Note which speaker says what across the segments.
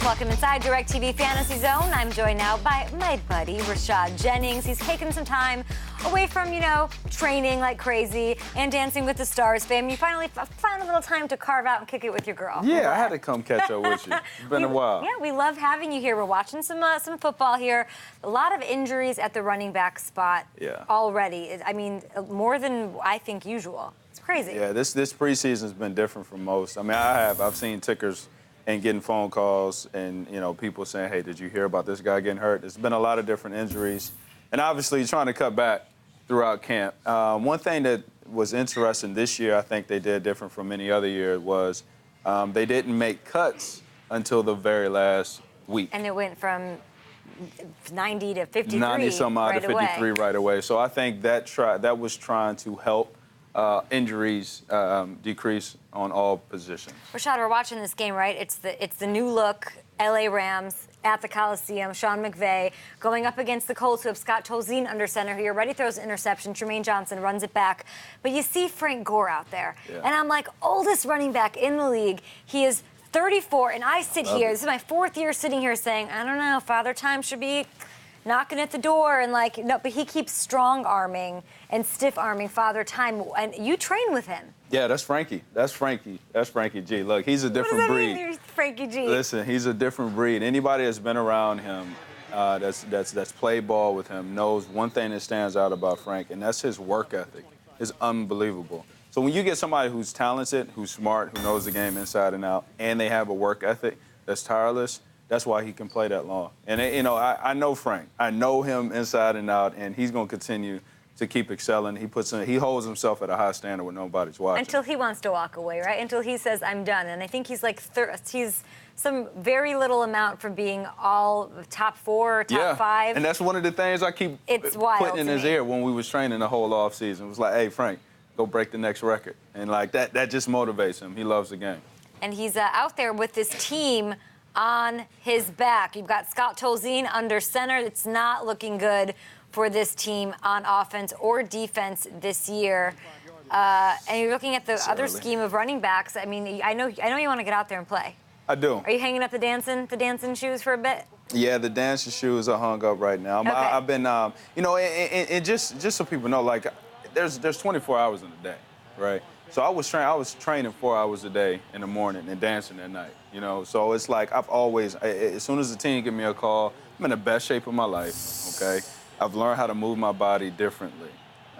Speaker 1: Welcome inside DirecTV Fantasy Zone. I'm joined now by my buddy, Rashad Jennings. He's taken some time away from, training like crazy and Dancing with the Stars fame. You finally found a little time to carve out and kick it with your girl.
Speaker 2: Yeah, I had to come catch up with you. It's been a while.
Speaker 1: Yeah, we love having you here. We're watching some football here. A lot of injuries at the running back spot already. I mean, more than I think usual. It's crazy.
Speaker 2: Yeah, this preseason's been different from most. I mean, I've seen tickers and getting phone calls and, people saying, hey, did you hear about this guy getting hurt? There's been a lot of different injuries. And obviously trying to cut back throughout camp. One thing that was interesting this year, I think they did different from any other year, was they didn't make cuts until the very last week.
Speaker 1: And it went from 90 to 53
Speaker 2: 90-some odd to 53 right away. So I think that was trying to help injuries decrease on all positions.
Speaker 1: Rashad, we're watching this game, right? It's the new look LA Rams at the Coliseum. Sean McVay going up against the Colts, who have Scott Tolzien under center, who already throws an interception. Tremaine Johnson runs it back. But you see Frank Gore out there. Yeah. And I'm like, oldest running back in the league. He is 34, and I sit here. This is my fourth year sitting here saying, I don't know, Father Time should be knocking at the door, and no, but he keeps strong-arming and stiff-arming Father Time, and you train with him.
Speaker 2: Yeah, that's Frankie. That's Frankie G. Look, he's a different breed.
Speaker 1: What does that mean, Frankie G?
Speaker 2: Listen, he's a different breed. Anybody that's been around him, that's played ball with him, knows one thing that stands out about Frank, and that's his work ethic. It's unbelievable. So when you get somebody who's talented, who's smart, who knows the game inside and out, and they have a work ethic that's tireless, that's why he can play that long. And, I know Frank. I know him inside and out, and he's going to continue to keep excelling. He holds himself at a high standard when nobody's watching.
Speaker 1: Until he wants to walk away, right? Until he says, I'm done. And I think he's he's some very little amount from being all top 4, top 5.
Speaker 2: And that's one of the things I keep putting in his ear when we was training the whole offseason. It was like, hey, Frank, go break the next record. And that just motivates him. He loves the game. And
Speaker 1: he's out there with this team on his back. You've got Scott Tolzien under center. It's not looking good for this team on offense or defense this year. And you're looking at the other scheme of running backs. I mean, I know you want to get out there and play.
Speaker 2: I do.
Speaker 1: Are you hanging up the dancing shoes for a bit?
Speaker 2: Yeah, the dancing shoes are hung up right now. Okay. I've been, and just so people know, there's 24 hours in a day, right? So I was training 4 hours a day in the morning and dancing at night, So it's like I've always, as soon as the team give me a call, I'm in the best shape of my life, okay? I've learned how to move my body differently,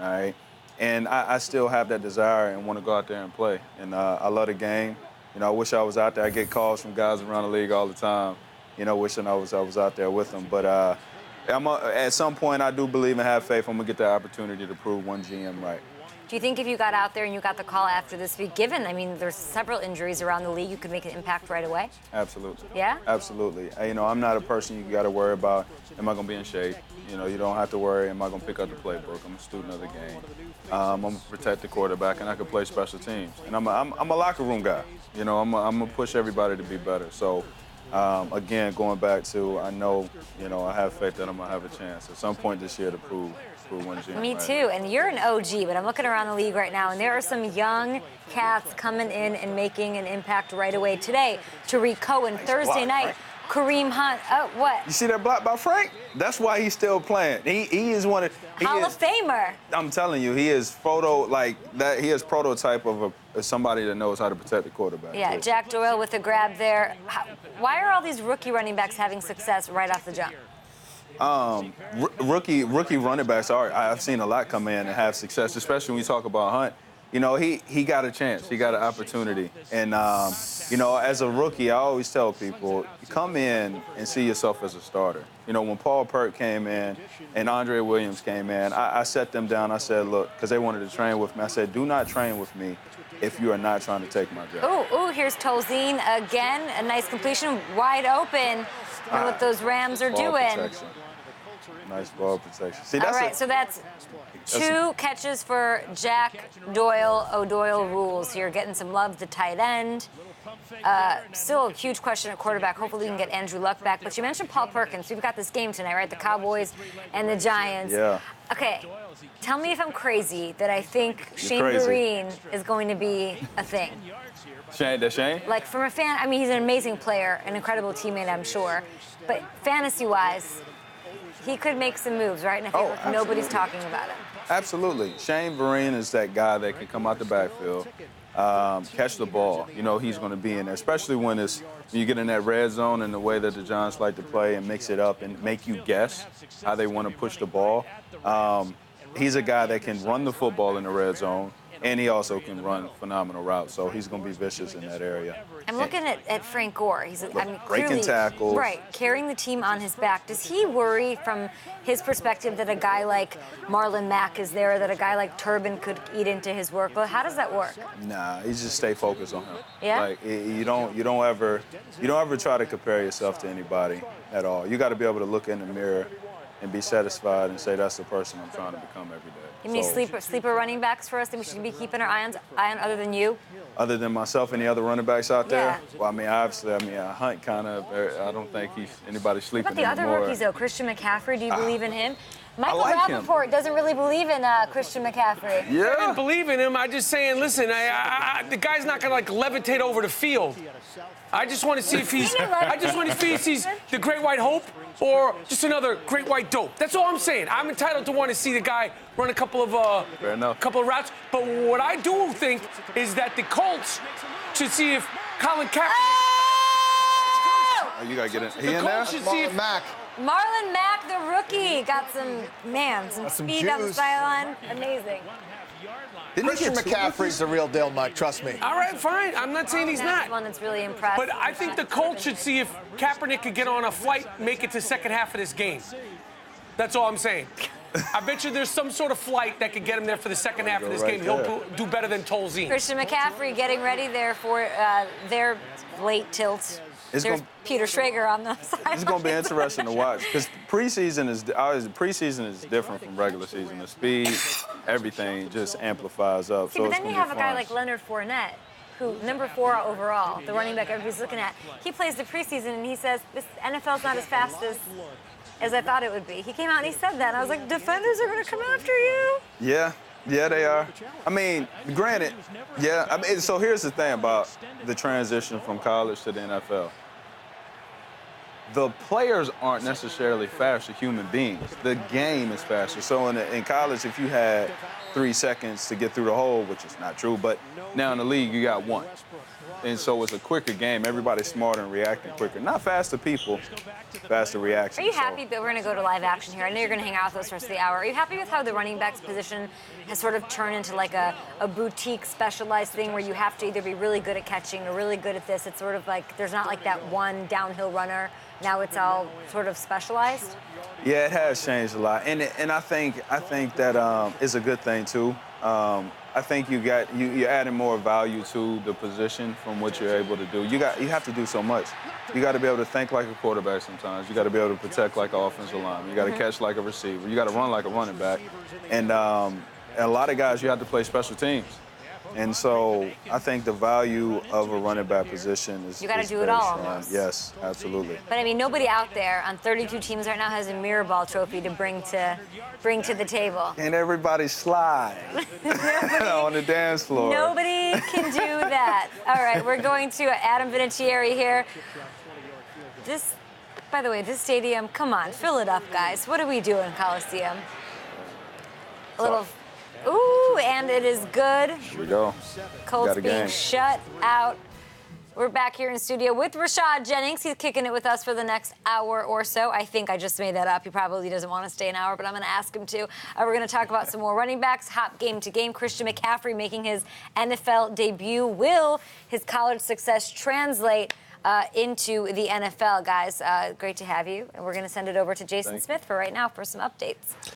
Speaker 2: all right? And I still have that desire and want to go out there and play. And I love the game. I wish I was out there. I get calls from guys around the league all the time, wishing I was out there with them. But at some point, I do believe and have faith I'm going to get the opportunity to prove one GM right.
Speaker 1: Do you think if you got out there and you got the call after this week, there's several injuries around the league, you could make an impact right away?
Speaker 2: Absolutely.
Speaker 1: Yeah? Absolutely.
Speaker 2: I'm not a person you got to worry about, am I going to be in shape? You don't have to worry, am I going to pick up the playbook? I'm a student of the game. I'm going to protect the quarterback, and I can play special teams. And I'm a locker room guy. I'm going to push everybody to be better. So, again, going back to, I know, I have faith that I'm going to have a chance at some point this year to prove one GM.
Speaker 1: Me too, and you're an OG, but I'm looking around the league right now, and there are some young cats coming in and making an impact right away. Today, Tariq Cohen, Thursday night, Kareem Hunt. Oh, what?
Speaker 2: You see that block by Frank? That's why he's still playing. He is one of...
Speaker 1: Hall of Famer.
Speaker 2: I'm telling you, he is he is prototype of somebody that knows how to protect the quarterback.
Speaker 1: Yeah, too. Jack Doyle with a grab there. Why are all these rookie running backs having success right off the jump?
Speaker 2: Rookie running backs I've seen a lot come in and have success, especially when you talk about Hunt. He got a chance. He got an opportunity. And, as a rookie, I always tell people, come in and see yourself as a starter. When Paul Pert came in and Andre Williams came in, I sat them down. I said, look, because they wanted to train with me. I said, do not train with me if you are not trying to take my job.
Speaker 1: Ooh, here's Tolzien again. A nice completion, wide open. What those Rams are doing.
Speaker 2: Protection. Nice ball protection. See, that's
Speaker 1: all right, so that's 2 catches for Jack Doyle. O'Doyle rules here, getting some love, the tight end. Still a huge question at quarterback. Hopefully we can get Andrew Luck back. But you mentioned Paul Perkins. We've got this game tonight, right? The Cowboys and the Giants.
Speaker 2: Yeah.
Speaker 1: Okay, tell me if I'm crazy that I think Shane Vereen is going to be a thing.
Speaker 2: Shane?
Speaker 1: Like, from a fan, I mean, he's an amazing player, an incredible teammate, I'm sure. But fantasy-wise, he could make some moves, right? And I feel like nobody's talking about him.
Speaker 2: Absolutely. Shane Vereen is that guy that can come out the backfield, catch the ball. You know he's going to be in there, especially when you get in that red zone and the way that the Giants like to play and mix it up and make you guess how they want to push the ball. He's a guy that can run the football in the red zone, and he also can run phenomenal routes. So he's going to be vicious in that area.
Speaker 1: I'm looking at Frank Gore. He's
Speaker 2: breaking
Speaker 1: clearly,
Speaker 2: tackles.
Speaker 1: Right, carrying the team on his back. Does he worry from his perspective that a guy like Marlon Mack is there, that a guy like Turbin could eat into his workload? How does that work?
Speaker 2: Nah, he just stay focused on him.
Speaker 1: Yeah?
Speaker 2: Like you don't ever try to compare yourself to anybody at all. You got to be able to look in the mirror and be satisfied and say that's the person I'm trying to become every day.
Speaker 1: Any sleeper running backs for us that we should be keeping our eye on other than you?
Speaker 2: Other than myself, any other running backs out there?
Speaker 1: Yeah.
Speaker 2: Well, I mean, obviously, Hunt kind of, I don't think anybody's sleeping
Speaker 1: What about the
Speaker 2: anymore.
Speaker 1: other rookies, though? Christian McCaffrey, do you believe in him? Michael
Speaker 2: like him.
Speaker 1: Rappaport doesn't really believe in Christian McCaffrey.
Speaker 2: Yeah.
Speaker 3: I didn't believe in him. I just saying, listen, the guy's not gonna levitate over the field. I just want to see if he's the great white hope or just another great white dope. That's all I'm saying. I'm entitled to want to see the guy run a couple of routes. But what I do think is that the Colts should see if Colin Kaepernick.
Speaker 2: Oh, you gotta get in. He
Speaker 3: The
Speaker 2: in there?
Speaker 3: Colts should see if
Speaker 1: Marlon Mack, the rookie, got some speed on the sideline. Amazing.
Speaker 4: Christian McCaffrey's the real deal, Mike. Trust me.
Speaker 3: all right, fine. I'm not saying he's
Speaker 1: That's
Speaker 3: not.
Speaker 1: one that's really impressive.
Speaker 3: But I think the Colts should see if Kaepernick could get on a flight, make it to the second half of this game. That's all I'm saying. I bet you there's some sort of flight that could get him there for the second half of this game. He'll do better than Tolzien.
Speaker 1: Christian McCaffrey getting ready there for their late tilt. There's Peter Schrager on the side.
Speaker 2: It's going to be interesting to watch because preseason is different from regular season. The speed, everything just amplifies up.
Speaker 1: See, but then you have a guy like Leonard Fournette, who number 4 overall, the running back everybody's looking at. He plays the preseason and he says this NFL's not as fast as I thought it would be. He came out and he said that, and I was like, defenders are going to come after you.
Speaker 2: Yeah, they are. I mean, granted, yeah. I mean, so here's the thing about the transition from college to the NFL. The players aren't necessarily faster human beings. The game is faster. So in college, if you had 3 seconds to get through the hole, which is not true, but now in the league, you got 1. And so it's a quicker game. Everybody's smarter and reacting quicker. Not faster people, faster reaction.
Speaker 1: Are you happy that we're going to go to live action here? I know you're going to hang out with us the rest of the hour. Are you happy with how the running backs position has sort of turned into like a boutique specialized thing where you have to either be really good at catching or really good at this? It's sort of like there's not like that one downhill runner. Now it's all sort of specialized?
Speaker 2: Yeah, it has changed a lot. And I think that is a good thing, too. I think you're adding more value to the position from what you're able to do. You have to do so much. You got to be able to think like a quarterback sometimes. You got to be able to protect like an offensive lineman. You got to catch like a receiver. You got to run like a running back. And a lot of guys, you have to play special teams. And so I think the value of a running back position is
Speaker 1: you got to do it
Speaker 2: very
Speaker 1: all
Speaker 2: strong.
Speaker 1: almost.
Speaker 2: Yes, absolutely.
Speaker 1: But I mean, nobody out there on 32 teams right now has a mirror ball trophy to bring to the table.
Speaker 2: And everybody slide on the dance floor.
Speaker 1: Nobody can do that. All right, we're going to Adam Vinatieri here. By the way, this stadium, come on, fill it up, guys. What do we do in Coliseum? A little. Ooh, and it is good.
Speaker 2: Here we go.
Speaker 1: Colts being shut out. We're back here in studio with Rashad Jennings. He's kicking it with us for the next hour or so. I think I just made that up. He probably doesn't want to stay an hour, but I'm going to ask him to. We're going to talk about some more running backs, hop game to game. Christian McCaffrey making his NFL debut. Will his college success translate into the NFL, guys? Great to have you. And we're going to send it over to Jason Smith for right now for some updates.